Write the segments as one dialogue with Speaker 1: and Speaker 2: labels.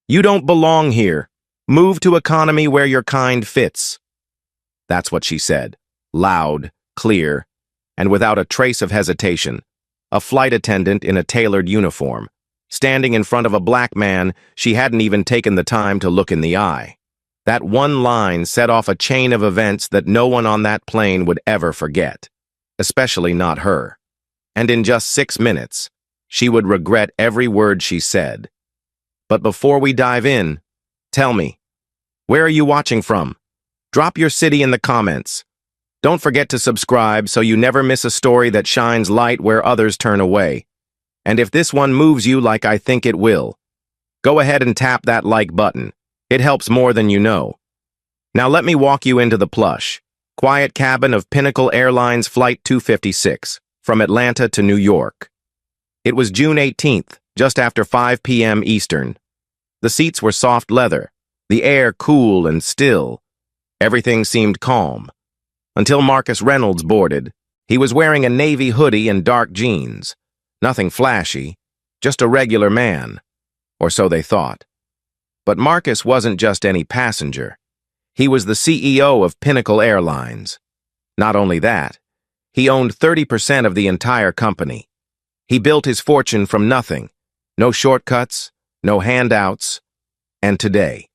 Speaker 1: You don't belong here. Move to economy where your kind fits. That's what she said, loud, clear, and without a trace of hesitation. A flight attendant in a tailored uniform, standing in front of a black man she hadn't even taken the time to look in the eye. That one line set off a chain of events that no one on that plane would ever forget, especially not her. And in just 6 minutes, she would regret every word she said. But before we dive in, tell me, where are you watching from? Drop your city in the comments. Don't forget to subscribe so you never miss a story that shines light where others turn away. And if this one moves you like I think it will, go ahead and tap that like button. It helps more than you know. Now let me walk you into the plush, quiet cabin of Pinnacle Airlines Flight 256 from Atlanta to New York. It was June 18th, just after 5 p.m. Eastern. The seats were soft leather, the air cool and still. Everything seemed calm. Until Marcus Reynolds boarded. He was wearing a navy hoodie and dark jeans. Nothing flashy, just a regular man. Or so they thought. But Marcus wasn't just any passenger. He was the CEO of Pinnacle Airlines. Not only that, he owned 30% of the entire company. He built his fortune from nothing. No shortcuts, no handouts. And today,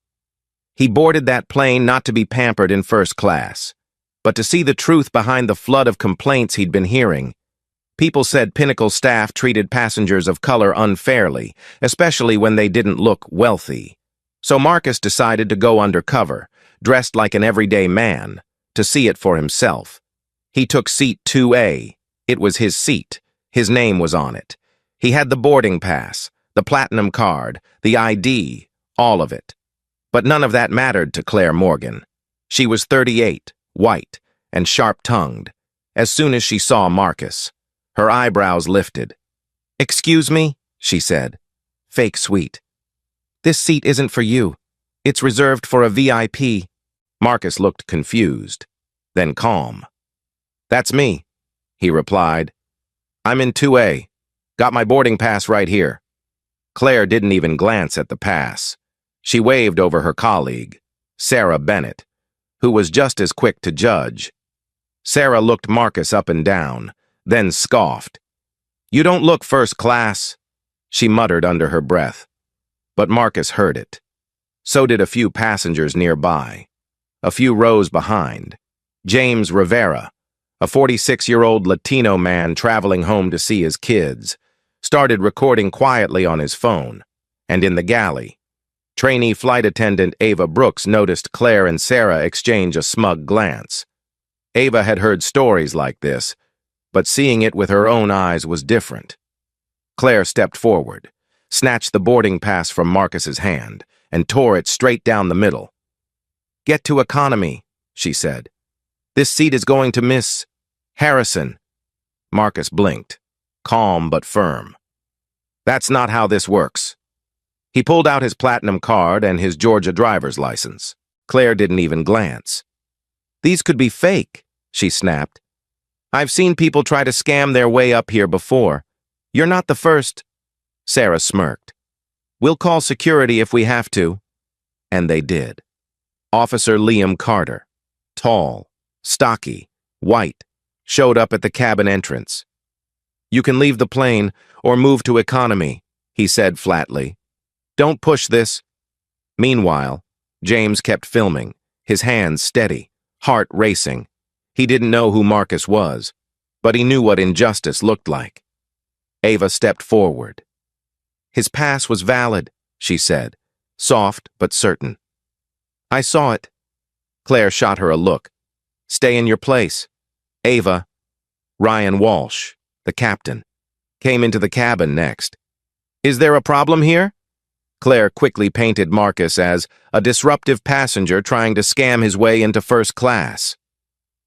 Speaker 1: he boarded that plane not to be pampered in first class, but to see the truth behind the flood of complaints he'd been hearing. People said Pinnacle staff treated passengers of color unfairly, especially when they didn't look wealthy. So Marcus decided to go undercover, dressed like an everyday man, to see it for himself. He took seat 2A. It was his seat. His name was on it. He had the boarding pass, the platinum card, the ID, all of it. But none of that mattered to Claire Morgan. She was 38, white, and sharp-tongued. As soon as she saw Marcus, her eyebrows lifted. "Excuse me," she said, fake sweet. "This seat isn't for you. It's reserved for a VIP. Marcus looked confused, then calm. "That's me," he replied. "I'm in 2A. Got my boarding pass right here." Claire didn't even glance at the pass. She waved over her colleague, Sarah Bennett, who was just as quick to judge. Sarah looked Marcus up and down, then scoffed. "You don't look first class," she muttered under her breath. But Marcus heard it. So did a few passengers nearby. A few rows behind. James Rivera, a 46-year-old Latino man traveling home to see his kids, started recording quietly on his phone. And in the galley, trainee flight attendant Ava Brooks noticed Claire and Sarah exchange a smug glance. Ava had heard stories like this, but seeing it with her own eyes was different. Claire stepped forward, snatched the boarding pass from Marcus's hand, and tore it straight down the middle. "Get to economy," she said. "This seat is going to Miss Harrison." Marcus blinked, calm but firm. "That's not how this works." He pulled out his platinum card and his Georgia driver's license. Claire didn't even glance. "These could be fake," she snapped. "I've seen people try to scam their way up here before. You're not the first." Sarah smirked. "We'll call security if we have to." And they did. Officer Liam Carter, tall, stocky, white, showed up at the cabin entrance. "You can leave the plane or move to economy," he said flatly. "Don't push this." Meanwhile, James kept filming, his hands steady, heart racing. He didn't know who Marcus was, but he knew what injustice looked like. Ava stepped forward. "His pass was valid," she said, soft but certain. "I saw it." Claire shot her a look. "Stay in your place." Ava, Ryan Walsh, the captain, came into the cabin next. "Is there a problem here?" Claire quickly painted Marcus as a disruptive passenger trying to scam his way into first class.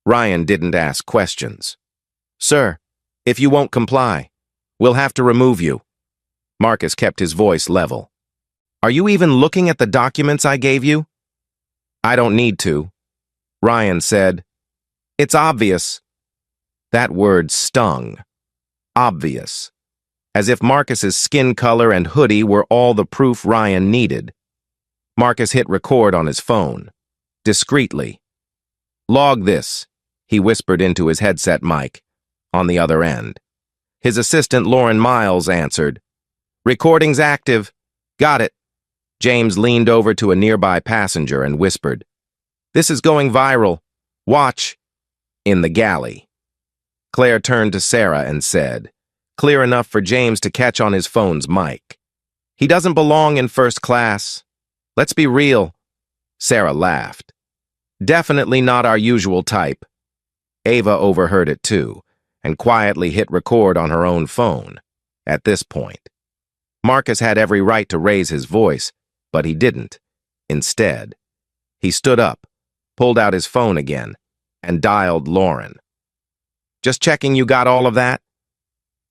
Speaker 1: Ryan didn't ask questions. "Sir, if you won't comply, we'll have to remove you." Marcus kept his voice level. "Are you even looking at the documents I gave you?" "I don't need to," Ryan said. "It's obvious." That word stung. Obvious. As if Marcus's skin color and hoodie were all the proof Ryan needed. Marcus hit record on his phone. Discreetly. "Log this," he whispered into his headset mic, on the other end. His assistant, Lauren Miles, answered. "Recording's active. Got it." James leaned over to a nearby passenger and whispered, "This is going viral. Watch." In the galley. Claire turned to Sarah and said, clear enough for James to catch on his phone's mic, "He doesn't belong in first class. Let's be real." Sarah laughed. "Definitely not our usual type." Ava overheard it too, and quietly hit record on her own phone. At this point, Marcus had every right to raise his voice, but he didn't. Instead, he stood up, pulled out his phone again, and dialed Lauren. "Just checking you got all of that?"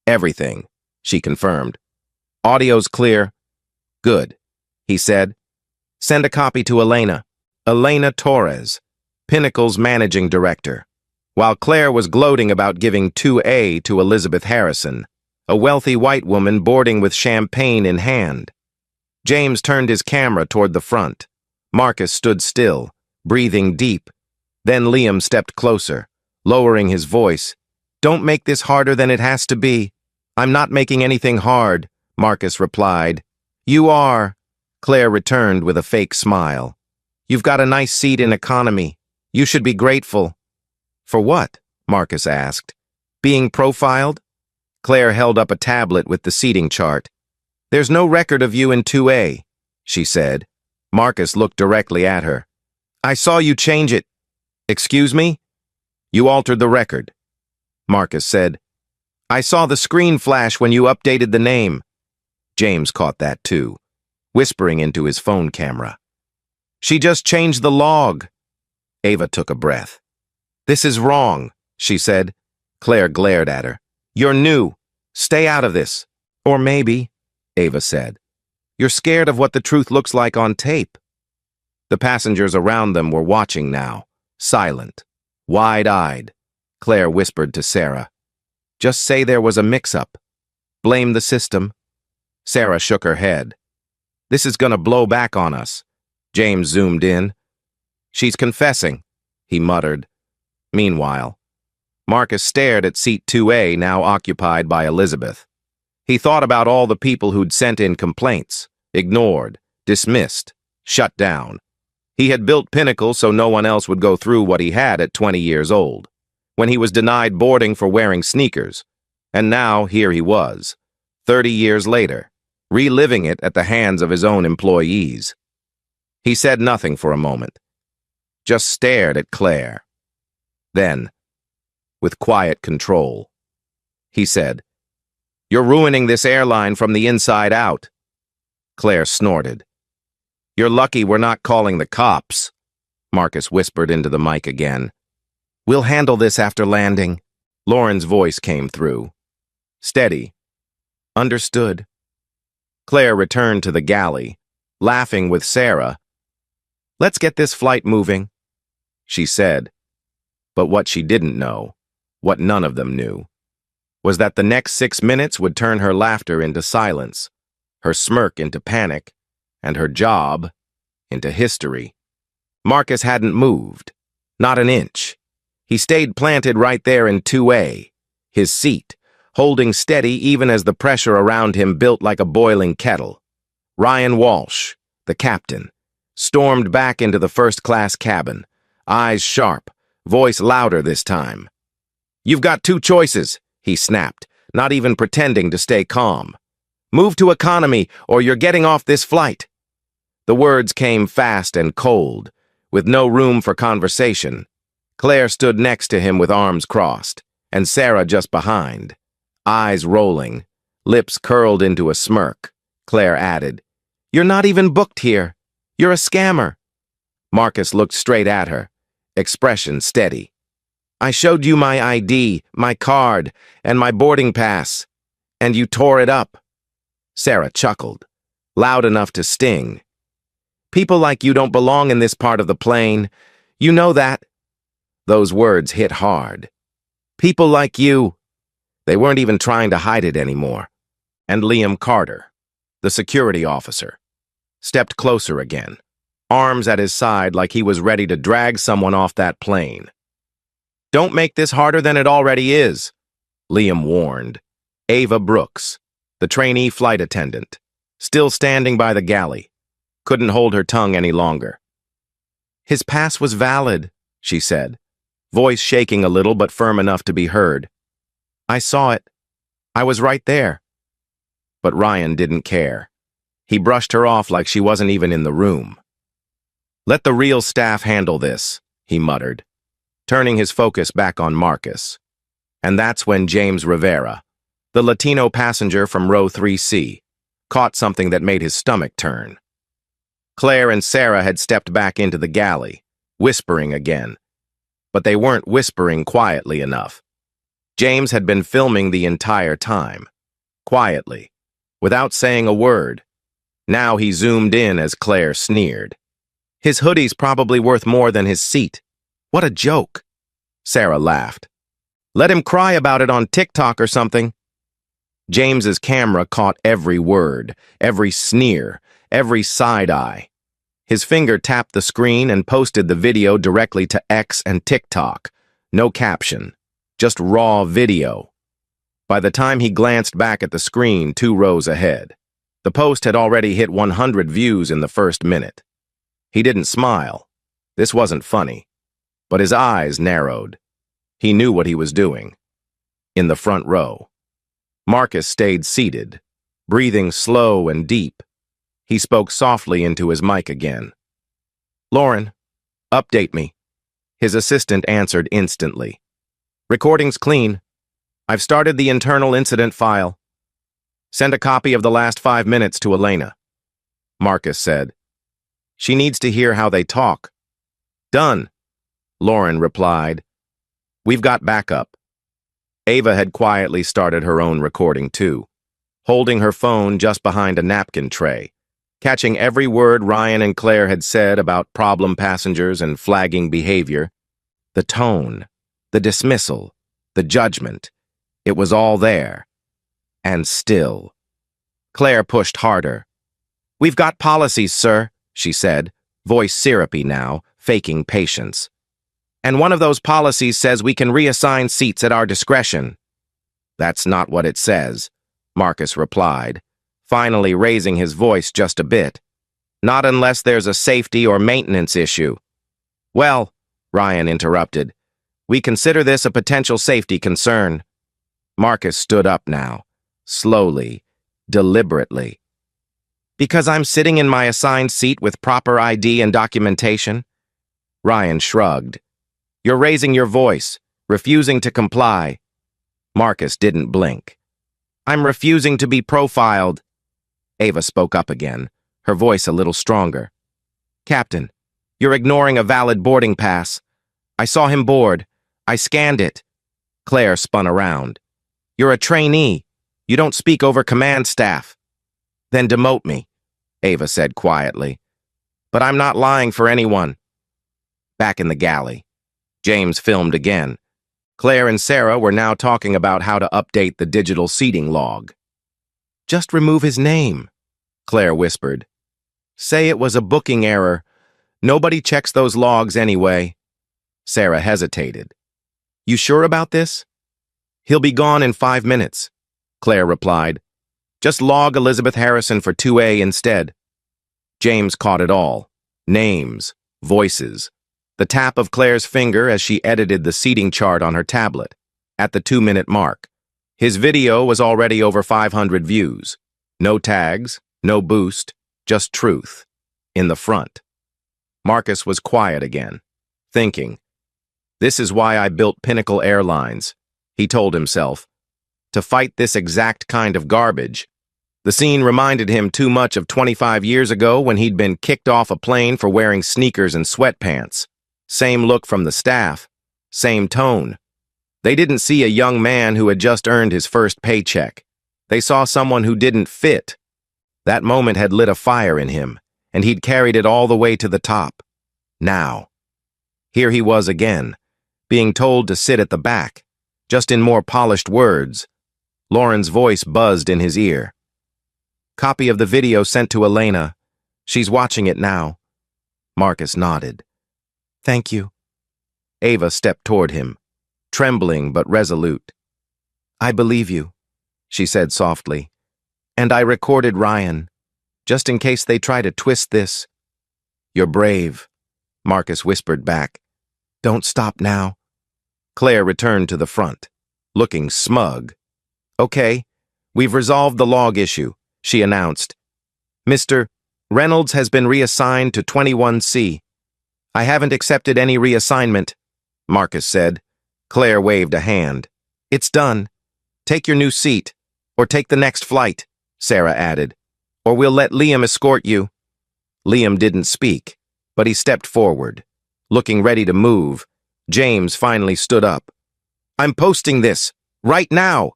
Speaker 1: "Everything," she confirmed. "Audio's clear." "Good," he said. "Send a copy to Elena." Elena Torres, Pinnacle's managing director. While Claire was gloating about giving 2A to Elizabeth Harrison, a wealthy white woman boarding with champagne in hand. James turned his camera toward the front. Marcus stood still, breathing deep. Then Liam stepped closer, lowering his voice. "Don't make this harder than it has to be." "I'm not making anything hard," Marcus replied. "You are," Claire returned with a fake smile. "You've got a nice seat in economy. You should be grateful." "For what?" Marcus asked. "Being profiled?" Claire held up a tablet with the seating chart. "There's no record of you in 2A, she said. Marcus looked directly at her. "I saw you change it." "Excuse me?" "You altered the record." Marcus said. "I saw the screen flash when you updated the name." James caught that too, whispering into his phone camera. "She just changed the log." Ava took a breath. "This is wrong," she said. Claire glared at her. "You're new. Stay out of this." "Or maybe," Ava said, "you're scared of what the truth looks like on tape." The passengers around them were watching now, silent, wide-eyed. Claire whispered to Sarah, "Just say there was a mix-up. Blame the system." Sarah shook her head. "This is gonna blow back on us." James zoomed in. "She's confessing," he muttered. Meanwhile, Marcus stared at seat 2A, now occupied by Elizabeth. He thought about all the people who'd sent in complaints, ignored, dismissed, shut down. He had built Pinnacle so no one else would go through what he had at 20 years old, when he was denied boarding for wearing sneakers. And now here he was, 30 years later, reliving it at the hands of his own employees. He said nothing for a moment, just stared at Claire. Then, with quiet control, he said, "You're ruining this airline from the inside out." Claire snorted. "You're lucky we're not calling the cops," Marcus whispered into the mic again. "We'll handle this after landing." Lauren's voice came through. Steady. "Understood." Claire returned to the galley, laughing with Sarah. "Let's get this flight moving," she said. But what she didn't know, what none of them knew, was that the next 6 minutes would turn her laughter into silence, her smirk into panic, and her job into history. Marcus hadn't moved, not an inch. He stayed planted right there in 2A, his seat, holding steady even as the pressure around him built like a boiling kettle. Ryan Walsh, the captain, stormed back into the first-class cabin, eyes sharp, voice louder this time. "You've got two choices," he snapped, not even pretending to stay calm. "Move to economy, or you're getting off this flight." The words came fast and cold, with no room for conversation. Claire stood next to him with arms crossed, and Sarah just behind. Eyes rolling, lips curled into a smirk. Claire added, "You're not even booked here. You're a scammer." Marcus looked straight at her, expression steady. "I showed you my ID, my card, and my boarding pass, and you tore it up." Sarah chuckled, loud enough to sting. "People like you don't belong in this part of the plane. You know that." Those words hit hard. "People like you." They weren't even trying to hide it anymore. And Liam Carter, the security officer, stepped closer again. arms at his side like he was ready to drag someone off that plane. "Don't make this harder than it already is," Liam warned. Ava Brooks, the trainee flight attendant, still standing by the galley, couldn't hold her tongue any longer. "His pass was valid," she said, voice shaking a little but firm enough to be heard. "I saw it. I was right there." But Ryan didn't care. He brushed her off like she wasn't even in the room. "Let the real staff handle this," he muttered, turning his focus back on Marcus. And that's when James Rivera, the Latino passenger from row 3C, caught something that made his stomach turn. Claire and Sarah had stepped back into the galley, whispering again. But they weren't whispering quietly enough. James had been filming the entire time, quietly, without saying a word. Now he zoomed in as Claire sneered. "His hoodie's probably worth more than his seat. What a joke." Sarah laughed. "Let him cry about it on TikTok or something." James's camera caught every word, every sneer, every side-eye. His finger tapped the screen and posted the video directly to X and TikTok. No caption, just raw video. By the time he glanced back at the screen 2 rows ahead, the post had already hit 100 views in the first minute. He didn't smile. This wasn't funny. But his eyes narrowed. He knew what he was doing. In the front row, Marcus stayed seated, breathing slow and deep. He spoke softly into his mic again. "Lauren, update me." His assistant answered instantly. "Recording's clean. I've started the internal incident file. Send a copy of the last 5 minutes to Elena." Marcus said. "She needs to hear how they talk." "Done," Lauren replied. "We've got backup." Ava had quietly started her own recording too, holding her phone just behind a napkin tray, catching every word Ryan and Claire had said about problem passengers and flagging behavior. The tone, the dismissal, the judgment, it was all there. And still. Claire pushed harder. "We've got policies, sir," she said, voice syrupy now, faking patience. "And one of those policies says we can reassign seats at our discretion." "That's not what it says," Marcus replied, finally raising his voice just a bit. "Not unless there's a safety or maintenance issue." "Well," Ryan interrupted, "we consider this a potential safety concern." Marcus stood up now, slowly, deliberately. "Because I'm sitting in my assigned seat with proper ID and documentation?" Ryan shrugged. "You're raising your voice, refusing to comply." Marcus didn't blink. "I'm refusing to be profiled." Ava spoke up again, her voice a little stronger. "Captain, you're ignoring a valid boarding pass. I saw him board. I scanned it." Claire spun around. "You're a trainee. You don't speak over command staff." "Then demote me," Ava said quietly. "But I'm not lying for anyone." Back in the galley, James filmed again. Claire and Sarah were now talking about how to update the digital seating log. "Just remove his name," Claire whispered. "Say it was a booking error. Nobody checks those logs anyway." Sarah hesitated. "You sure about this?" "He'll be gone in 5 minutes," Claire replied. "Just log Elizabeth Harrison for 2A instead." James caught it all. Names, voices, the tap of Claire's finger as she edited the seating chart on her tablet. At the 2-minute mark, his video was already over 500 views. No tags, no boost, just truth. In the front. Marcus was quiet again, thinking. "This is why I built Pinnacle Airlines," he told himself. "To fight this exact kind of garbage." The scene reminded him too much of 25 years ago when he'd been kicked off a plane for wearing sneakers and sweatpants. Same look from the staff, same tone. They didn't see a young man who had just earned his first paycheck. They saw someone who didn't fit. That moment had lit a fire in him, and he'd carried it all the way to the top. Now, here he was again, being told to sit at the back, just in more polished words. Lauren's voice buzzed in his ear. "Copy of the video sent to Elena. She's watching it now." Marcus nodded. Thank you. Ava stepped toward him, trembling but resolute. I believe you, she said softly. And I recorded Ryan, just in case they try to twist this. You're brave, Marcus whispered back. Don't stop now. Claire returned to the front, looking smug. Okay, we've resolved the log issue, she announced. Mr. Reynolds has been reassigned to 21C. I haven't accepted any reassignment, Marcus said. Claire waved a hand. It's done. Take your new seat, or take the next flight, Sarah added, or we'll let Liam escort you. Liam didn't speak, but he stepped forward. Looking ready to move, James finally stood up. I'm posting this, right now.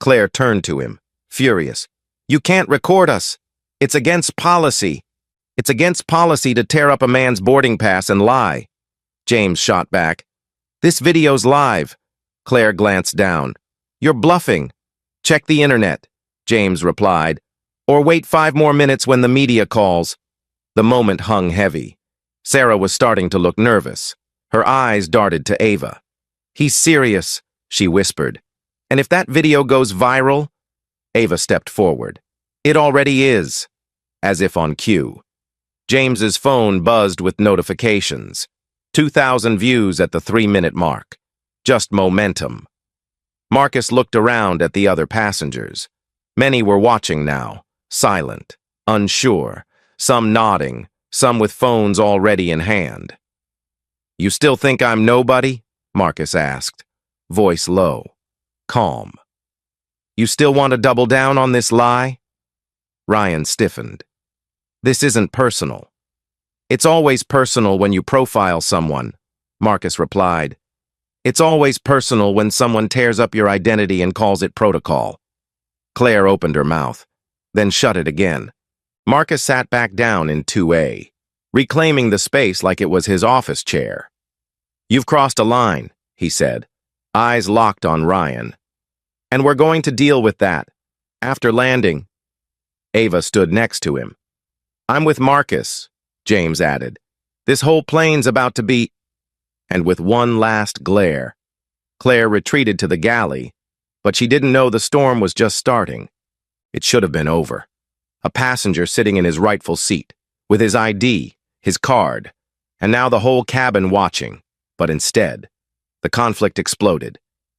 Speaker 1: Claire turned to him, furious. You can't record us. It's against policy. It's against policy to tear up a man's boarding pass and lie. James shot back. This video's live. Claire glanced down. You're bluffing. Check the internet, James replied. Or wait 5 more minutes when the media calls. The moment hung heavy. Sarah was starting to look nervous. Her eyes darted to Ava. He's serious, she whispered. And if that video goes viral? Ava stepped forward. It already is. As if on cue. James's phone buzzed with notifications. 2,000 views at the 3-minute mark. Just momentum. Marcus looked around at the other passengers. Many were watching now, silent, unsure, some nodding, some with phones already in hand. You still think I'm nobody? Marcus asked, voice low, calm. You still want to double down on this lie? Ryan stiffened. This isn't personal. It's always personal when you profile someone, Marcus replied. It's always personal when someone tears up your identity and calls it protocol. Claire opened her mouth, then shut it again. Marcus sat back down in 2A, reclaiming the space like it was his office chair. You've crossed a line, he said, eyes locked on Ryan. And we're going to deal with that. After landing. Ava stood next to him. I'm with Marcus, James added. This whole plane's about to be... And with one last glare, Claire retreated to the galley, but she didn't know the storm was just starting. It should have been over. A passenger sitting in his rightful seat, with his ID, his card, and now the whole cabin watching. But instead, the conflict exploded.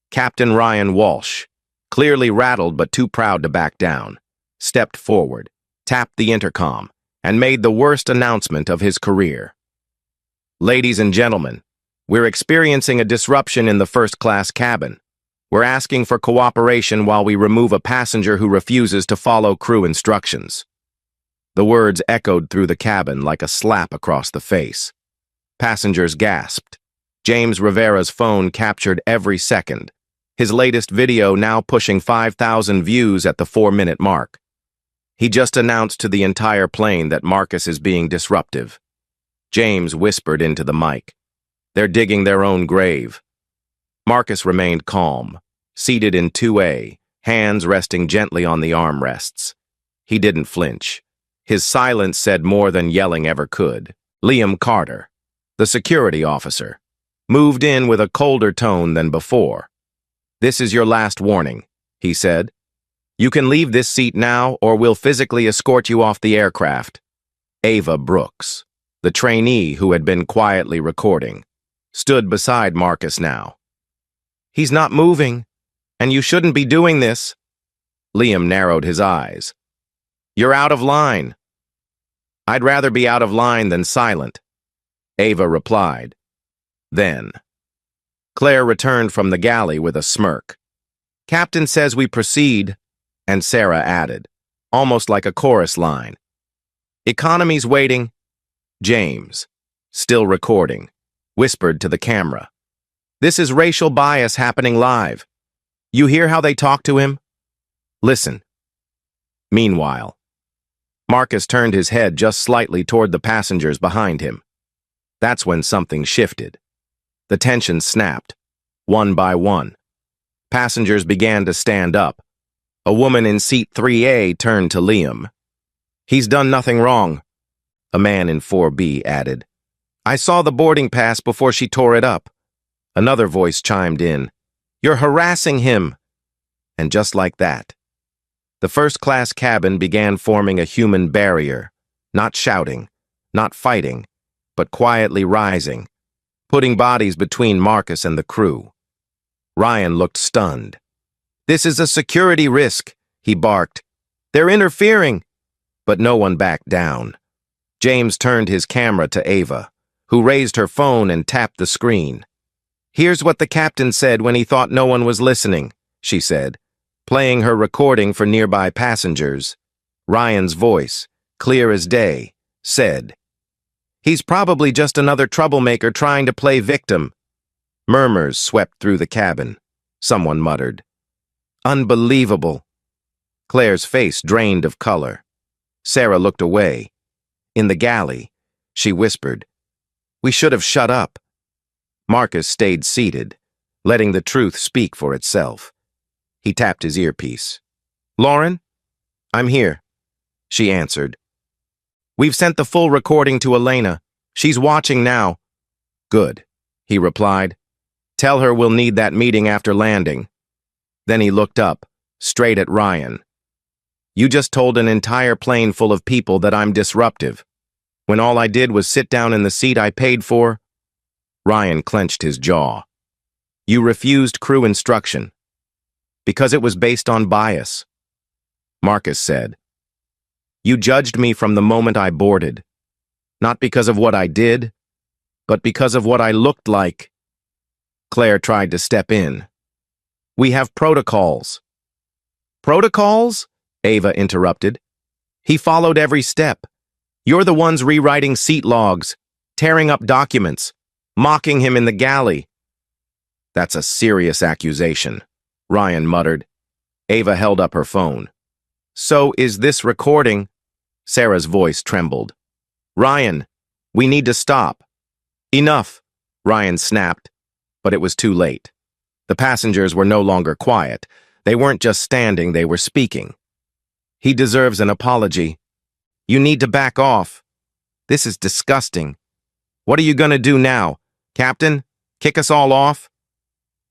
Speaker 1: Captain Ryan Walsh, clearly rattled but too proud to back down, stepped forward, tapped the intercom, and made the worst announcement of his career. Ladies and gentlemen, we're experiencing a disruption in the first-class cabin. We're asking for cooperation while we remove a passenger who refuses to follow crew instructions. The words echoed through the cabin like a slap across the face. Passengers gasped. James Rivera's phone captured every second, his latest video now pushing 5,000 views at the 4-minute mark. He just announced to the entire plane that Marcus is being disruptive. James whispered into the mic. They're digging their own grave. Marcus remained calm, seated in 2A, hands resting gently on the armrests. He didn't flinch. His silence said more than yelling ever could. Liam Carter, the security officer, moved in with a colder tone than before. This is your last warning, he said. You can leave this seat now or we'll physically escort you off the aircraft. Ava Brooks, the trainee who had been quietly recording, stood beside Marcus now. He's not moving, and you shouldn't be doing this. Liam narrowed his eyes. You're out of line. I'd rather be out of line than silent, Ava replied. Then, Claire returned from the galley with a smirk. Captain says we proceed, and Sarah added, almost like a chorus line. Economy's waiting. James, still recording, whispered to the camera. This is racial bias happening live. You hear how they talk to him? Listen. Meanwhile, Marcus turned his head just slightly toward the passengers behind him. That's when something shifted. The tension snapped, one by one. Passengers began to stand up. A woman in seat 3A turned to Liam. He's done nothing wrong, a man in 4B added. I saw the boarding pass before she tore it up. Another voice chimed in. You're harassing him. And just like that, the first-class cabin began forming a human barrier, not shouting, not fighting, but quietly rising, putting bodies between Marcus and the crew. Ryan looked stunned. This is a security risk, he barked. They're interfering. But no one backed down. James turned his camera to Ava, who raised her phone and tapped the screen. Here's what the captain said when he thought no one was listening, she said, playing her recording for nearby passengers. Ryan's voice, clear as day, said, He's probably just another troublemaker trying to play victim. Murmurs swept through the cabin. Someone muttered, Unbelievable. Claire's face drained of color. Sarah looked away. In the galley, she whispered, We should have shut up. Marcus stayed seated, letting the truth speak for itself. He tapped his earpiece. Lauren? I'm here, she answered. We've sent the full recording to Elena. She's watching now. Good, he replied. Tell her we'll need that meeting after landing. Then he looked up, straight at Ryan. You just told an entire plane full of people that I'm disruptive, when all I did was sit down in the seat I paid for. Ryan clenched his jaw. You refused crew instruction, because it was based on bias. Marcus said, You judged me from the moment I boarded, not because of what I did, but because of what I looked like. Claire tried to step in. We have protocols. Protocols? Ava interrupted. He followed every step. You're the ones rewriting seat logs, tearing up documents, mocking him in the galley. That's a serious accusation, Ryan muttered. Ava held up her phone. So is this recording? Sarah's voice trembled. Ryan, we need to stop. Enough, Ryan snapped, but it was too late. The passengers were no longer quiet. They weren't just standing, they were speaking. He deserves an apology. You need to back off. This is disgusting. What are you going to do now, Captain? Kick us all off?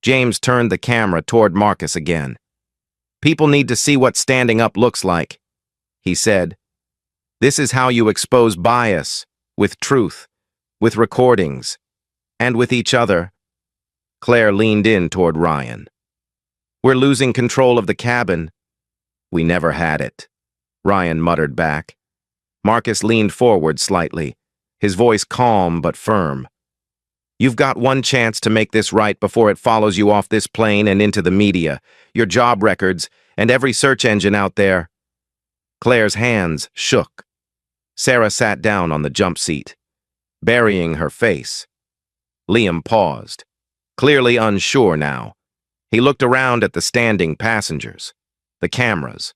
Speaker 1: James turned the camera toward Marcus again. People need to see what standing up looks like, he said. This is how you expose bias, with truth, with recordings, and with each other. Claire leaned in toward Ryan. We're losing control of the cabin. We never had it, Ryan muttered back. Marcus leaned forward slightly, his voice calm but firm. You've got one chance to make this right before it follows you off this plane and into the media, your job records, and every search engine out there. Claire's hands shook. Sarah sat down on the jump seat, burying her face. Liam paused, clearly unsure now. He looked around at the standing passengers, the cameras,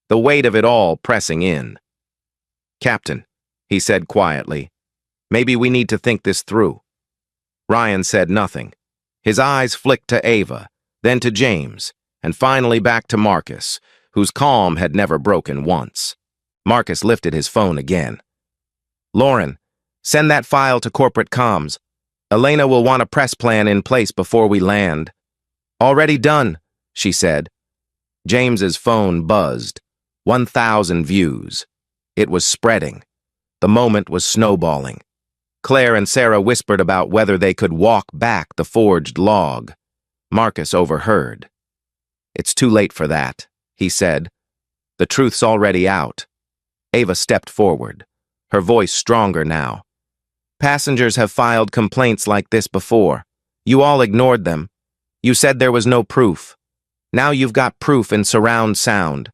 Speaker 1: the weight of it all pressing in. Captain, he said quietly, maybe we need to think this through. Ryan said nothing. His eyes flicked to Ava, then to James, and finally back to Marcus, whose calm had never broken once. Marcus lifted his phone again. Lauren, send that file to corporate comms. Elena will want a press plan in place before we land. Already done, she said. James's phone buzzed. 1,000 views. It was spreading. The moment was snowballing. Claire and Sarah whispered about whether they could walk back the forged log. Marcus overheard. It's too late for that, he said. The truth's already out. Ava stepped forward, her voice stronger now. Passengers have filed complaints like this before. You all ignored them. You said there was no proof. Now you've got proof in surround sound.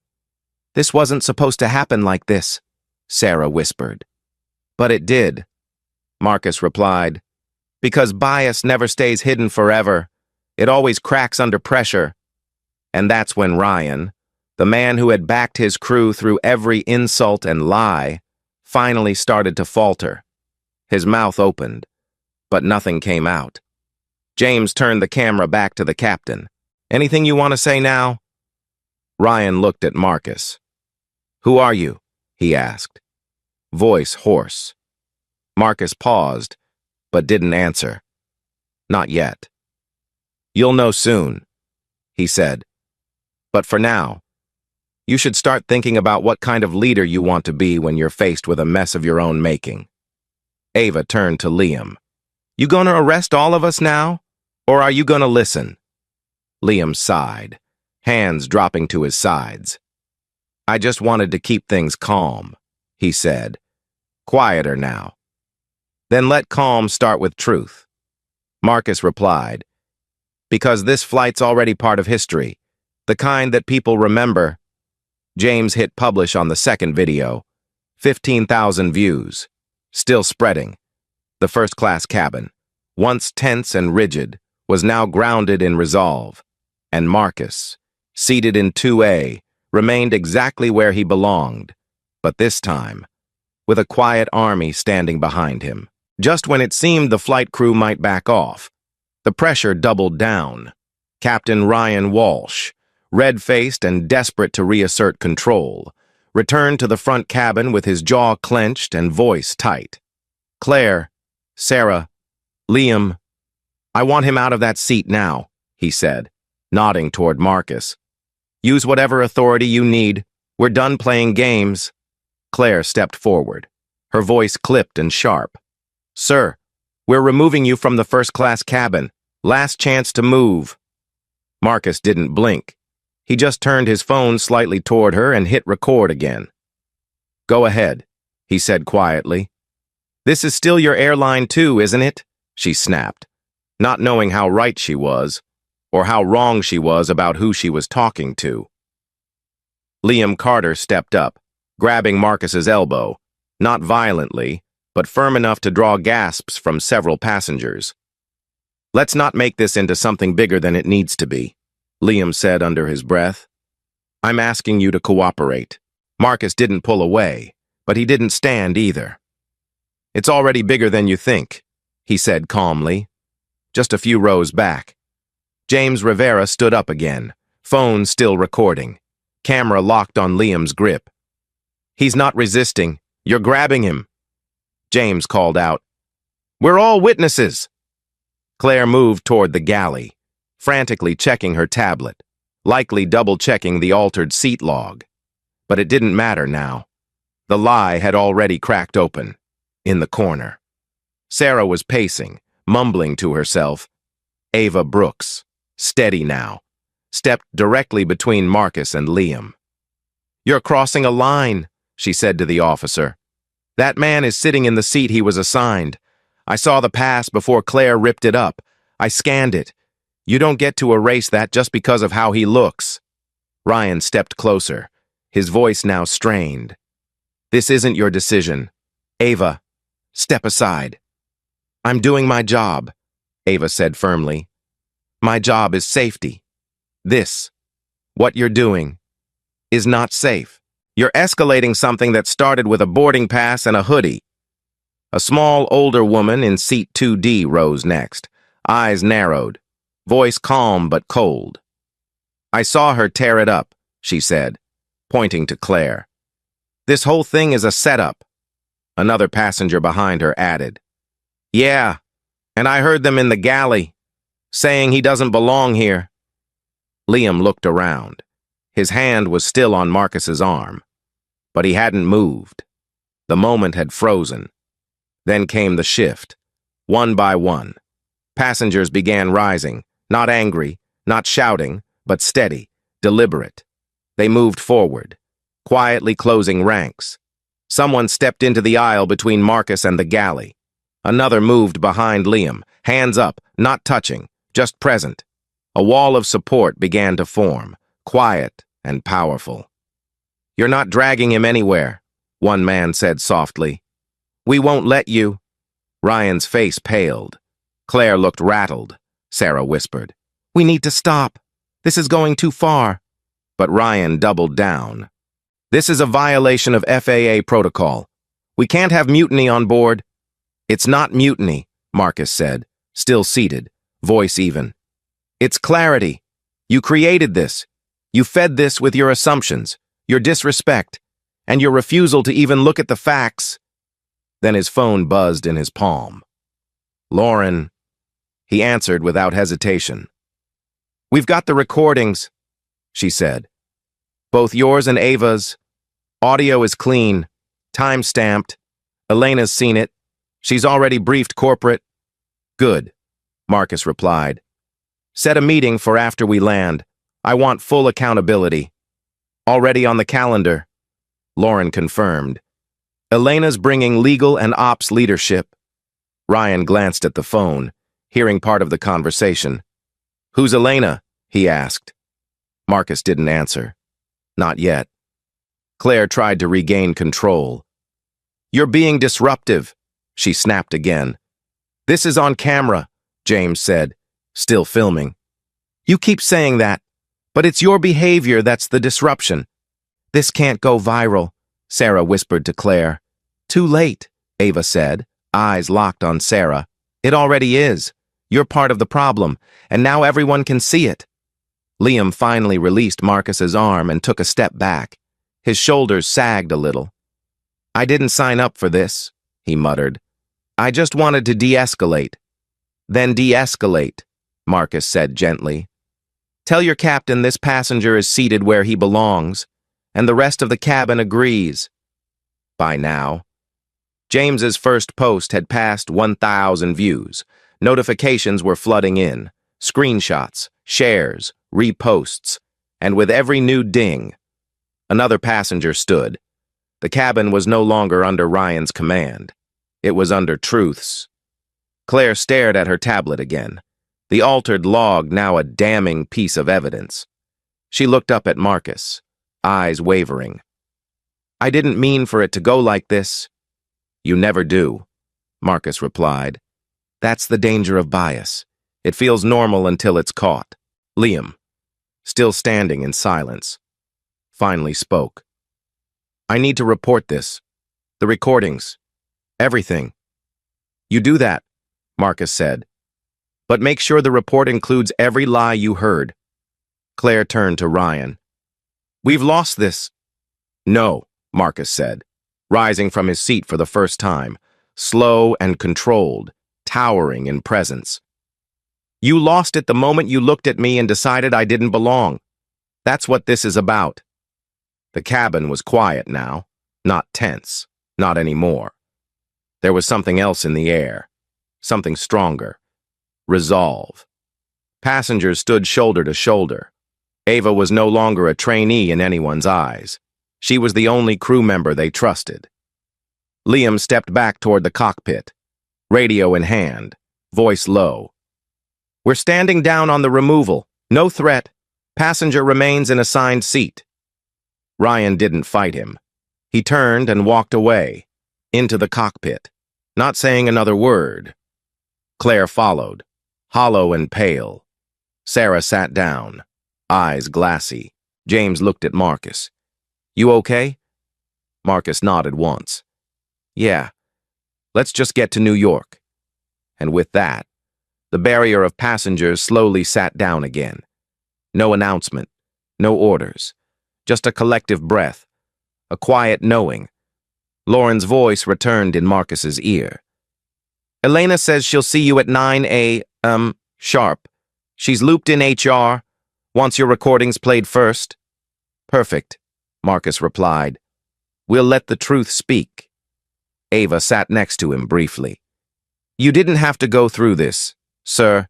Speaker 1: This wasn't supposed to happen like this, Sarah whispered. But it did, Marcus replied. Because bias never stays hidden forever. It always cracks under pressure. And that's when Ryan, the man who had backed his crew through every insult and lie, finally started to falter. His mouth opened, but nothing came out. James turned the camera back to the captain. Anything you want to say now? Ryan looked at Marcus. Who are you? He asked. Voice hoarse. Marcus paused, but didn't answer. Not yet. You'll know soon, he said. But for now, you should start thinking about what kind of leader you want to be when you're faced with a mess of your own making. Ava turned to Liam. You gonna arrest all of us now? Or are you gonna listen? Liam sighed, hands dropping to his sides. I just wanted to keep things calm, he said. Quieter now. Then let calm start with truth. Marcus replied, because this flight's already part of history, the kind that people remember. James hit publish on the second video. 15,000 views. Still spreading. The first-class cabin, once tense and rigid, was now grounded in resolve. And Marcus, seated in 2A, remained exactly where he belonged, but this time, with a quiet army standing behind him. Just when it seemed the flight crew might back off, the pressure doubled down. Captain Ryan Walsh, red-faced and desperate to reassert control, returned to the front cabin with his jaw clenched and voice tight. Claire, Sarah, Liam, I want him out of that seat now, he said, nodding toward Marcus. Use whatever authority you need. We're done playing games. Claire stepped forward, her voice clipped and sharp. Sir, we're removing you from the first-class cabin. Last chance to move. Marcus didn't blink. He just turned his phone slightly toward her and hit record again. Go ahead, he said quietly. This is still your airline too, isn't it? She snapped, not knowing how right she was, or how wrong she was about who she was talking to. Liam Carter stepped up, grabbing Marcus's elbow, not violently, but firm enough to draw gasps from several passengers. Let's not make this into something bigger than it needs to be, Liam said under his breath. I'm asking you to cooperate. Marcus didn't pull away, but he didn't stand either. It's already bigger than you think, he said calmly, just a few rows back. James Rivera stood up again, phone still recording, camera locked on Liam's grip. He's not resisting. You're grabbing him. James called out. We're all witnesses. Claire moved toward the galley, frantically checking her tablet, likely double-checking the altered seat log. But it didn't matter now. The lie had already cracked open, in the corner. Sarah was pacing, mumbling to herself. Ava Brooks, steady now, stepped directly between Marcus and Liam. You're crossing a line, she said to the officer. That man is sitting in the seat he was assigned. I saw the pass before Claire ripped it up. I scanned it. You don't get to erase that just because of how he looks. Ryan stepped closer, his voice now strained. This isn't your decision. Ava, step aside. I'm doing my job, Ava said firmly. My job is safety. This, what you're doing, is not safe. You're escalating something that started with a boarding pass and a hoodie. A small, older woman in seat 2D rose next, eyes narrowed, voice calm but cold. I saw her tear it up, she said, pointing to Claire. This whole thing is a setup. Another passenger behind her added. Yeah, and I heard them in the galley, saying he doesn't belong here. Liam looked around. His hand was still on Marcus's arm, but he hadn't moved. The moment had frozen. Then came the shift. One by one, passengers began rising, not angry, not shouting, but steady, deliberate. They moved forward, quietly closing ranks. Someone stepped into the aisle between Marcus and the galley. Another moved behind Liam, hands up, not touching, just present. A wall of support began to form, quiet and powerful. You're not dragging him anywhere, one man said softly. We won't let you. Ryan's face paled. Claire looked rattled. Sarah whispered. We need to stop. This is going too far. But Ryan doubled down. This is a violation of FAA protocol. We can't have mutiny on board. It's not mutiny, Marcus said, still seated, voice even. It's clarity. You created this. You fed this with your assumptions, your disrespect, and your refusal to even look at the facts. Then his phone buzzed in his palm. Lauren, he answered without hesitation. We've got the recordings, she said. Both yours and Ava's. Audio is clean, time-stamped. Elena's seen it. She's already briefed corporate. Good, Marcus replied. Set a meeting for after we land. I want full accountability. Already on the calendar, Lauren confirmed. Elena's bringing legal and ops leadership. Ryan glanced at the phone, hearing part of the conversation. Who's Elena? He asked. Marcus didn't answer. Not yet. Claire tried to regain control. You're being disruptive, she snapped again. This is on camera, James said, still filming. You keep saying that, but it's your behavior that's the disruption. This can't go viral, Sarah whispered to Claire. Too late, Ava said, eyes locked on Sarah. It already is. You're part of the problem, and now everyone can see it. Liam finally released Marcus's arm and took a step back. His shoulders sagged a little. I didn't sign up for this, he muttered. I just wanted to de-escalate. Then de-escalate, Marcus said gently. Tell your captain this passenger is seated where he belongs, and the rest of the cabin agrees. By now, James's first post had passed 1,000 views. Notifications were flooding in, screenshots, shares, reposts, and with every new ding, another passenger stood. The cabin was no longer under Ryan's command. It was under Truth's. Claire stared at her tablet again, the altered log now a damning piece of evidence. She looked up at Marcus, eyes wavering. I didn't mean for it to go like this. You never do, Marcus replied. That's the danger of bias. It feels normal until it's caught. Liam, still standing in silence, finally spoke. I need to report this. The recordings. Everything. You do that, Marcus said. But make sure the report includes every lie you heard. Claire turned to Ryan. We've lost this. No, Marcus said, rising from his seat for the first time, slow and controlled, towering in presence. You lost it the moment you looked at me and decided I didn't belong. That's what this is about. The cabin was quiet now, not tense, not anymore. There was something else in the air, something stronger. Resolve. Passengers stood shoulder to shoulder. Ava was no longer a trainee in anyone's eyes. She was the only crew member they trusted. Liam stepped back toward the cockpit, radio in hand, voice low. We're standing down on the removal. No threat. Passenger remains in assigned seat. Ryan didn't fight him. He turned and walked away, into the cockpit, not saying another word. Claire followed, hollow and pale. Sarah sat down, eyes glassy. James looked at Marcus. You okay? Marcus nodded once. Yeah. Let's just get to New York. And with that, the barrier of passengers slowly sat down again. No announcement, no orders, just a collective breath, a quiet knowing. Lauren's voice returned in Marcus's ear. Elena says she'll see you at 9 a.m. sharp. She's looped in HR. Wants your recordings played first. Perfect, Marcus replied. We'll let the truth speak. Ava sat next to him briefly. You didn't have to go through this, sir.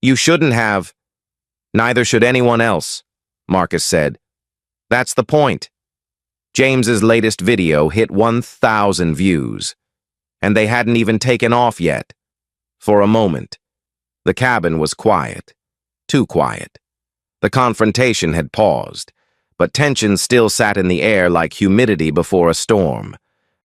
Speaker 1: You shouldn't have. Neither should anyone else, Marcus said. That's the point. James's latest video hit 1,000 views, and they hadn't even taken off yet. For a moment, the cabin was quiet, too quiet. The confrontation had paused, but tension still sat in the air like humidity before a storm.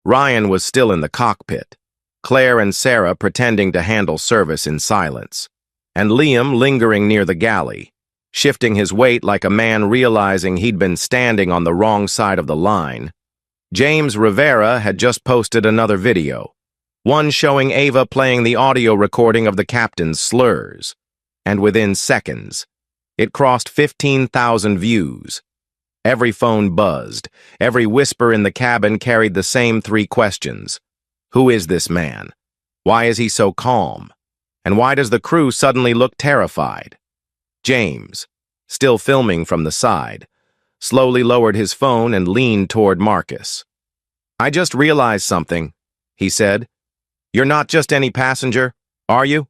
Speaker 1: Ryan was still in the cockpit, Claire and Sarah pretending to handle service in silence, and Liam lingering near the galley, shifting his weight like a man realizing he'd been standing on the wrong side of the line. James Rivera had just posted another video, one showing Ava playing the audio recording of the captain's slurs, and within seconds, it crossed 15,000 views. Every phone buzzed, every whisper in the cabin carried the same three questions. Who is this man? Why is he so calm? And why does the crew suddenly look terrified? James, still filming from the side, slowly lowered his phone and leaned toward Marcus. "I just realized something," he said. "You're not just any passenger, are you?"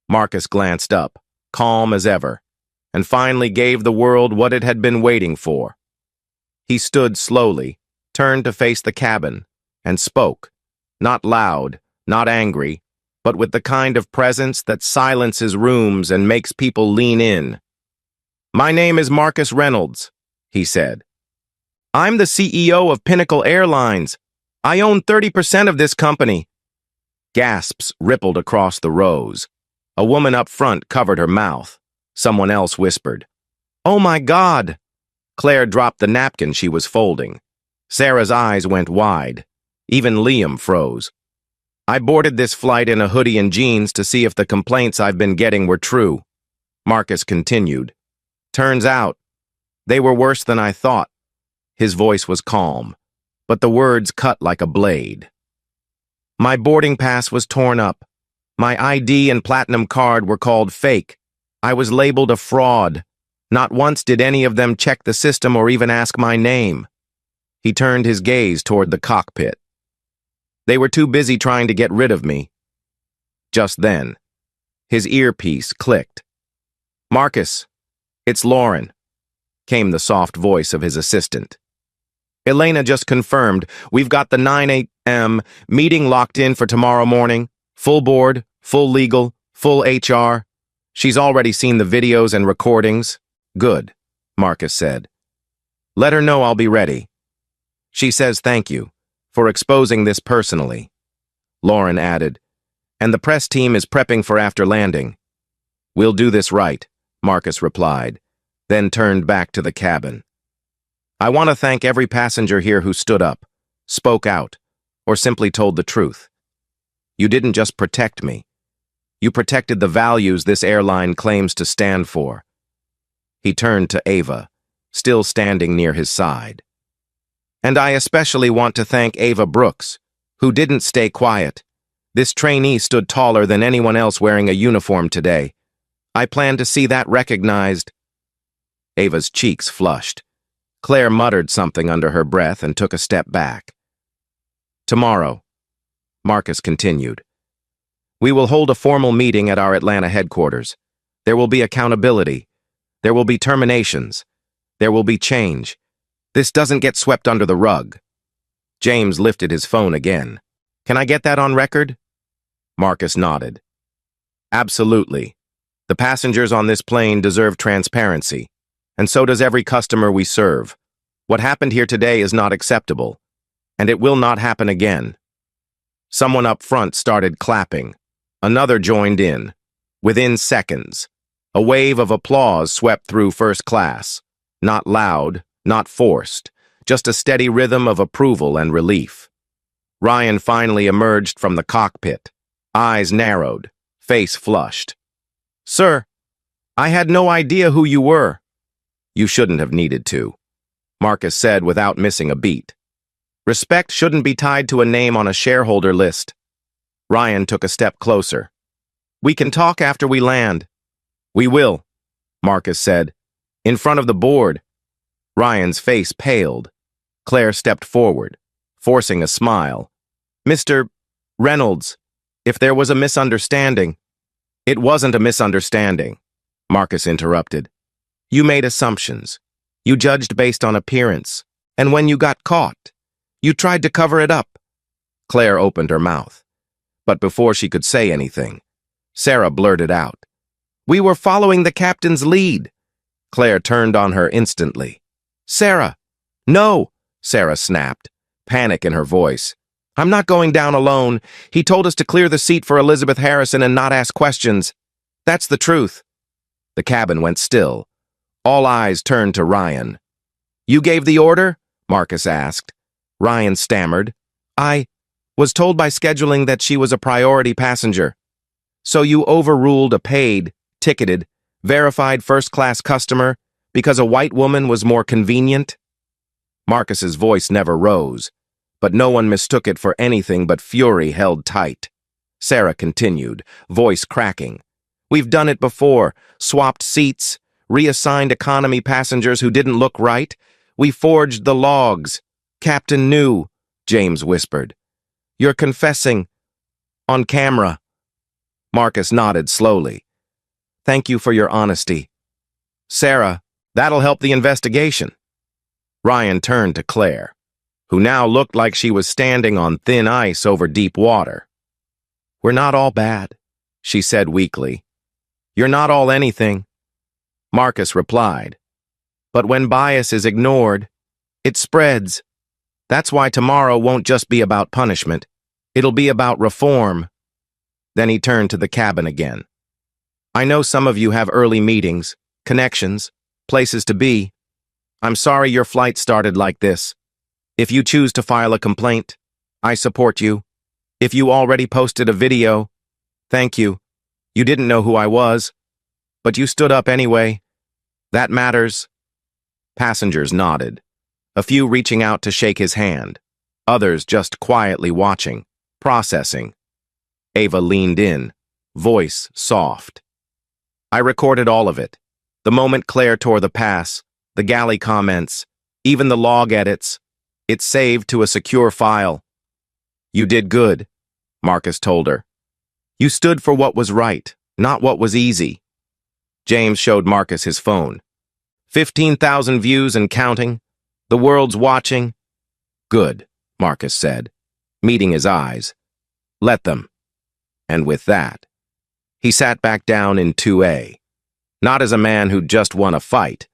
Speaker 1: Marcus glanced up, calm as ever, and finally gave the world what it had been waiting for. He stood slowly, turned to face the cabin, and spoke, not loud, not angry, but with the kind of presence that silences rooms and makes people lean in. "My name is Marcus Reynolds," he said. "I'm the CEO of Pinnacle Airlines. I own 30% of this company." Gasps rippled across the rows. A woman up front covered her mouth. Someone else whispered, "Oh my God!" Claire dropped the napkin she was folding. Sarah's eyes went wide. Even Liam froze. "I boarded this flight in a hoodie and jeans to see if the complaints I've been getting were true," Marcus continued. "Turns out, they were worse than I thought." His voice was calm, but the words cut like a blade. "My boarding pass was torn up. My ID and platinum card were called fake. I was labeled a fraud. Not once did any of them check the system or even ask my name." He turned his gaze toward the cockpit. "They were too busy trying to get rid of me." Just then, his earpiece clicked. "Marcus, it's Lauren," came the soft voice of his assistant. "Elena just confirmed we've got the 9 a.m. meeting locked in for tomorrow morning. Full board, full legal, full HR. She's already seen the videos and recordings." "Good," Marcus said. "Let her know I'll be ready. She says thank you for exposing this personally." Lauren added, "And the press team is prepping for after landing." "We'll do this right," Marcus replied, then turned back to the cabin. "I want to thank every passenger here who stood up, spoke out, or simply told the truth. You didn't just protect me. You protected the values this airline claims to stand for." He turned to Ava, still standing near his side. "And I especially want to thank Ava Brooks, who didn't stay quiet. This trainee stood taller than anyone else wearing a uniform today. I plan to see that recognized." Ava's cheeks flushed. Claire muttered something under her breath and took a step back. "Tomorrow," Marcus continued, "we will hold a formal meeting at our Atlanta headquarters. There will be accountability. There will be terminations. There will be change. This doesn't get swept under the rug." James lifted his phone again. "Can I get that on record?" Marcus nodded. "Absolutely. The passengers on this plane deserve transparency, and so does every customer we serve. What happened here today is not acceptable, and it will not happen again." Someone up front started clapping. Another joined in. Within seconds, a wave of applause swept through first class. Not loud, not forced, just a steady rhythm of approval and relief. Ryan finally emerged from the cockpit, eyes narrowed, face flushed. "Sir, I had no idea who you were." "You shouldn't have needed to," Marcus said without missing a beat. "Respect shouldn't be tied to a name on a shareholder list." Ryan took a step closer. "We can talk after we land." "We will," Marcus said. "In front of the board." Ryan's face paled. Claire stepped forward, forcing a smile. "Mr. Reynolds, if there was a misunderstanding—" "It wasn't a misunderstanding," Marcus interrupted. "You made assumptions. You judged based on appearance. And when you got caught, you tried to cover it up." Claire opened her mouth. But before she could say anything, Sarah blurted out, "We were following the captain's lead." Claire turned on her instantly. "Sarah!" "No!" Sarah snapped, panic in her voice. "I'm not going down alone. He told us to clear the seat for Elizabeth Harrison and not ask questions. That's the truth." The cabin went still. All eyes turned to Ryan. "You gave the order?" Marcus asked. Ryan stammered. "I was told by scheduling that she was a priority passenger." "So you overruled a paid, ticketed, verified first-class customer because a white woman was more convenient?" Marcus's voice never rose, but no one mistook it for anything but fury held tight. Sarah continued, voice cracking. We've done it before, swapped seats, reassigned economy passengers who didn't look right. We forged the logs. Captain knew, James whispered. You're confessing. On camera. Marcus nodded slowly. Thank you for your honesty. Sarah, that'll help the investigation. Ryan turned to Claire, who now looked like she was standing on thin ice over deep water. We're not all bad, she said weakly. You're not all anything. Marcus replied. But when bias is ignored, it spreads. That's why tomorrow won't just be about punishment. It'll be about reform. Then he turned to the cabin again. I know some of you have early meetings, connections, places to be. I'm sorry your flight started like this. If you choose to file a complaint, I support you. If you already posted a video, thank you. You didn't know who I was, but you stood up anyway. That matters. Passengers nodded, a few reaching out to shake his hand, others just quietly watching, processing. Ava leaned in, voice soft. I recorded all of it. The moment Claire tore the pass, the galley comments, even the log edits. It's saved to a secure file. You did good, Marcus told her. You stood for what was right, not what was easy. James showed Marcus his phone. 15,000 views and counting. The world's watching. Good, Marcus said, meeting his eyes. Let them. And with that, he sat back down in 2A, not as a man who'd just won a fight,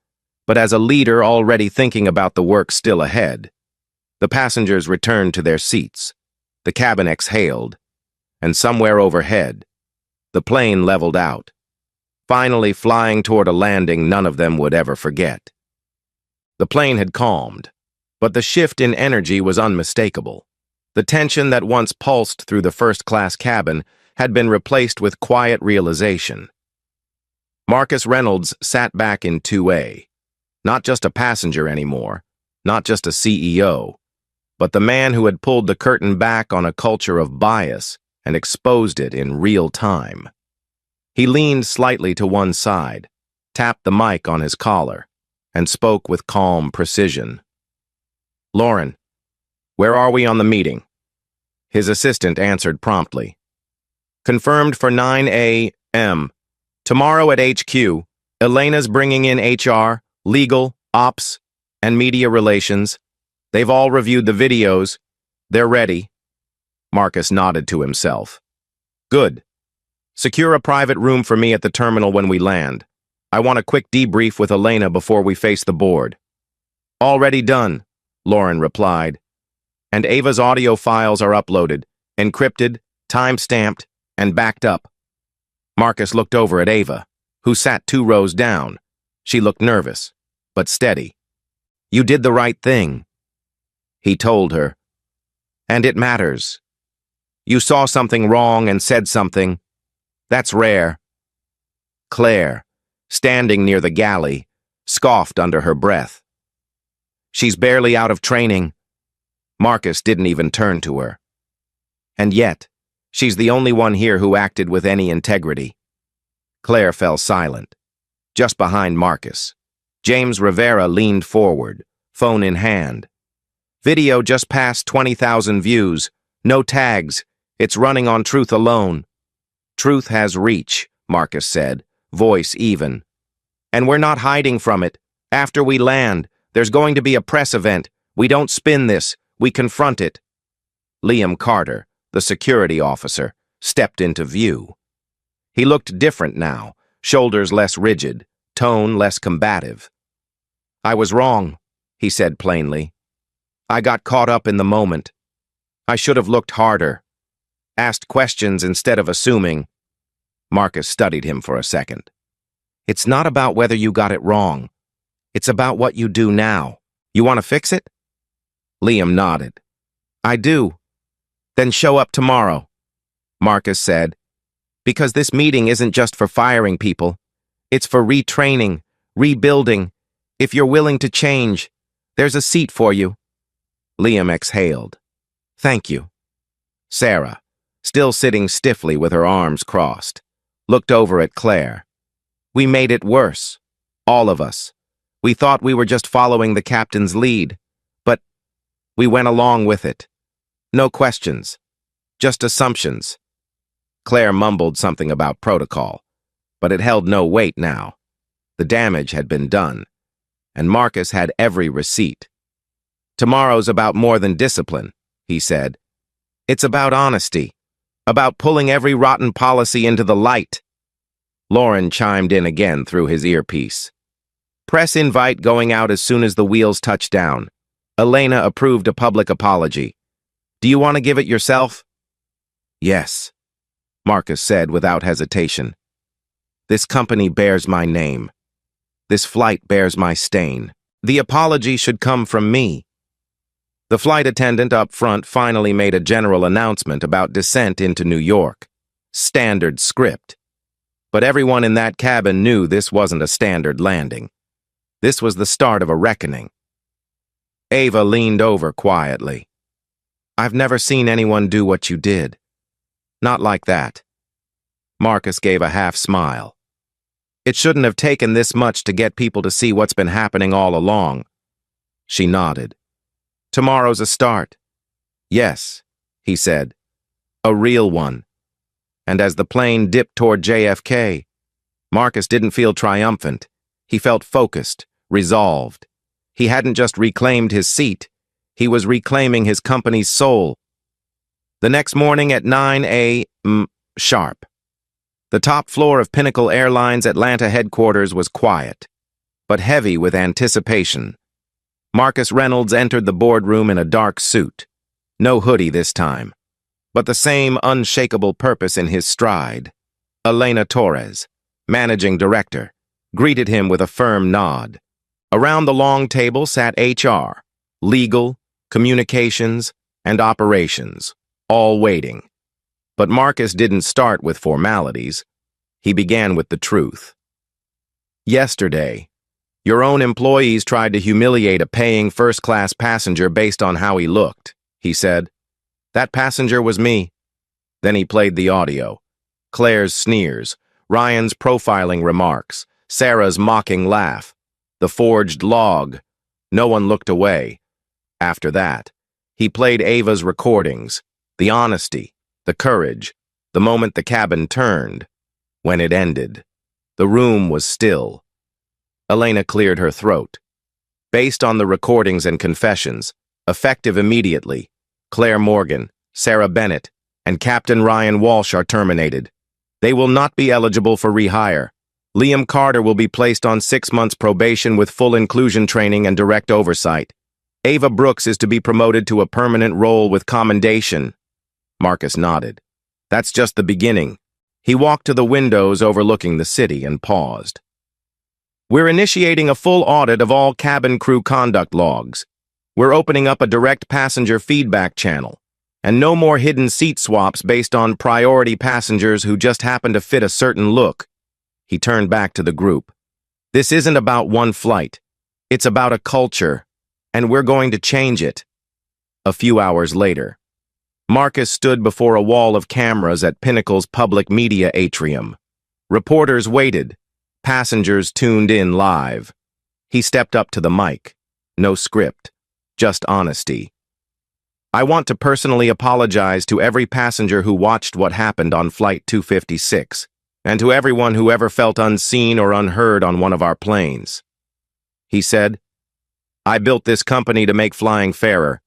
Speaker 1: but as a leader already thinking about the work still ahead. The passengers returned to their seats. The cabin exhaled, and somewhere overhead, the plane leveled out, finally flying toward a landing none of them would ever forget. The plane had calmed, but the shift in energy was unmistakable. The tension that once pulsed through the first-class cabin had been replaced with quiet realization. Marcus Reynolds sat back in 2A, not just a passenger anymore, not just a CEO, but the man who had pulled the curtain back on a culture of bias and exposed it in real time. He leaned slightly to one side, tapped the mic on his collar, and spoke with calm precision. Lauren, where are we on the meeting? His assistant answered promptly. Confirmed for 9 a.m. Tomorrow at HQ, Elena's bringing in HR, legal, ops, and media relations. They've all reviewed the videos. They're ready. Marcus nodded to himself. Good. Secure a private room for me at the terminal when we land. I want a quick debrief with Elena before we face the board. Already done, Lauren replied. And Ava's audio files are uploaded, encrypted, time-stamped, and backed up. Marcus looked over at Ava, who sat 2 rows down. She looked nervous, but steady. You did the right thing, he told her. And it matters. You saw something wrong and said something. That's rare. Claire, standing near the galley, scoffed under her breath. She's barely out of training. Marcus didn't even turn to her. And yet, she's the only one here who acted with any integrity. Claire fell silent. Just behind Marcus, James Rivera leaned forward, phone in hand. Video just passed 20,000 views. No tags. It's running on truth alone. Truth has reach, Marcus said, voice even. And we're not hiding from it. After we land, there's going to be a press event. We don't spin this. We confront it. Liam Carter, the security officer, stepped into view. He looked different now, shoulders less rigid, tone less combative. I was wrong, he said plainly. I got caught up in the moment. I should have looked harder, asked questions instead of assuming. Marcus studied him for a second. It's not about whether you got it wrong. It's about what you do now. You want to fix it? Liam nodded. I do. Then show up tomorrow, Marcus said. Because this meeting isn't just for firing people. It's for retraining, rebuilding. If you're willing to change, there's a seat for you. Liam exhaled. Thank you. Sarah, still sitting stiffly with her arms crossed, looked over at Claire. We made it worse. All of us. We thought we were just following the captain's lead, but we went along with it. No questions. Just assumptions. Claire mumbled something about protocol, but it held no weight now. The damage had been done, and Marcus had every receipt. Tomorrow's about more than discipline, he said. It's about honesty, about pulling every rotten policy into the light. Lauren chimed in again through his earpiece. Press invite going out as soon as the wheels touch down. Elena approved a public apology. Do you want to give it yourself? Yes, Marcus said without hesitation. This company bears my name. This flight bears my stain. The apology should come from me. The flight attendant up front finally made a general announcement about descent into New York. Standard script. But everyone in that cabin knew this wasn't a standard landing. This was the start of a reckoning. Ava leaned over quietly. I've never seen anyone do what you did. Not like that. Marcus gave a half smile. It shouldn't have taken this much to get people to see what's been happening all along. She nodded. Tomorrow's a start. Yes, he said. A real one. And as the plane dipped toward JFK, Marcus didn't feel triumphant. He felt focused, resolved. He hadn't just reclaimed his seat. He was reclaiming his company's soul. The next morning at 9 a.m. sharp, the top floor of Pinnacle Airlines Atlanta headquarters was quiet, but heavy with anticipation. Marcus Reynolds entered the boardroom in a dark suit. No hoodie this time, but the same unshakable purpose in his stride. Elena Torres, managing director, greeted him with a firm nod. Around the long table sat HR, legal, communications, and operations, all waiting. But Marcus didn't start with formalities. He began with the truth. Yesterday, your own employees tried to humiliate a paying first-class passenger based on how he looked, he said. That passenger was me. Then he played the audio. Claire's sneers, Ryan's profiling remarks, Sarah's mocking laugh, the forged log. No one looked away. After that, he played Ava's recordings, the honesty, the courage, the moment the cabin turned. When it ended, the room was still. Elena cleared her throat. Based on the recordings and confessions, effective immediately, Claire Morgan, Sarah Bennett, and Captain Ryan Walsh are terminated. They will not be eligible for rehire. Liam Carter will be placed on 6 months probation with full inclusion training and direct oversight. Ava Brooks is to be promoted to a permanent role with commendation. Marcus nodded. That's just the beginning. He walked to the windows overlooking the city and paused. We're initiating a full audit of all cabin crew conduct logs. We're opening up a direct passenger feedback channel. And no more hidden seat swaps based on priority passengers who just happen to fit a certain look. He turned back to the group. This isn't about one flight. It's about a culture, and we're going to change it. A few hours later, Marcus stood before a wall of cameras at Pinnacle's public media atrium. Reporters waited. Passengers tuned in live. He stepped up to the mic. No script, just honesty. I want to personally apologize to every passenger who watched what happened on Flight 256, and to everyone who ever felt unseen or unheard on one of our planes. He said, I built this company to make flying fairer,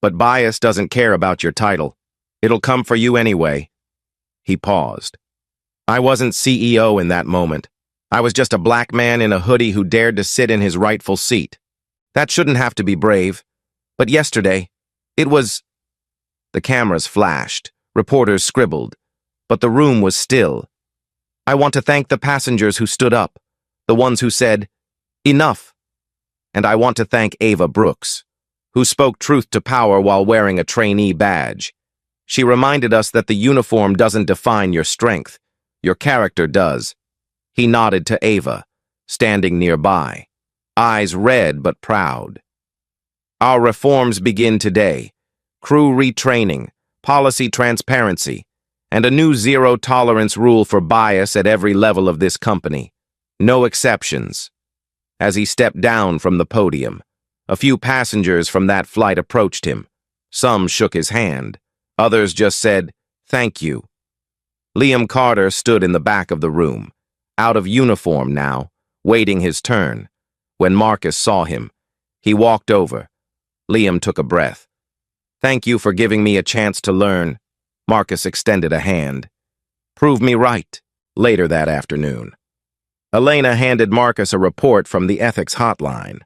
Speaker 1: but bias doesn't care about your title. It'll come for you anyway. He paused. I wasn't CEO in that moment. I was just a black man in a hoodie who dared to sit in his rightful seat. That shouldn't have to be brave. But yesterday, it was... The cameras flashed, reporters scribbled, but the room was still. I want to thank the passengers who stood up, the ones who said, enough. And I want to thank Ava Brooks, who spoke truth to power while wearing a trainee badge. She reminded us that the uniform doesn't define your strength. Your character does. He nodded to Ava, standing nearby, eyes red but proud. Our reforms begin today. Crew retraining, policy transparency, and a new zero-tolerance rule for bias at every level of this company. No exceptions. As he stepped down from the podium, a few passengers from that flight approached him. Some shook his hand. Others just said, "Thank you." Liam Carter stood in the back of the room, out of uniform now, waiting his turn. When Marcus saw him, he walked over. Liam took a breath. "Thank you for giving me a chance to learn." Marcus extended a hand. "Prove me right." Later that afternoon, Elena handed Marcus a report from the ethics hotline.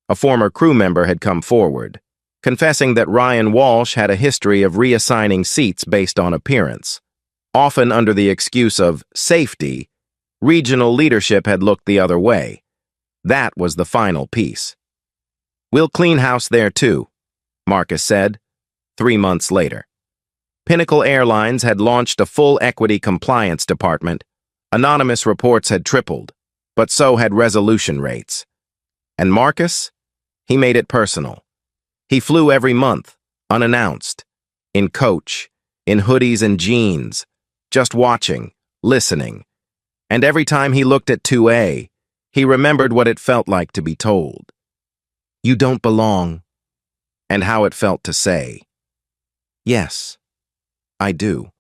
Speaker 1: A former crew member had come forward, confessing that Ryan Walsh had a history of reassigning seats based on appearance. Often under the excuse of safety, regional leadership had looked the other way. That was the final piece. "We'll clean house there too," Marcus said, 3 months later. Pinnacle Airlines had launched a full equity compliance department. Anonymous reports had tripled, but so had resolution rates. And Marcus? He made it personal. He flew every month, unannounced, in coach, in hoodies and jeans, just watching, listening. And every time he looked at 2A, he remembered what it felt like to be told, "You don't belong," and how it felt to say, "Yes, I do."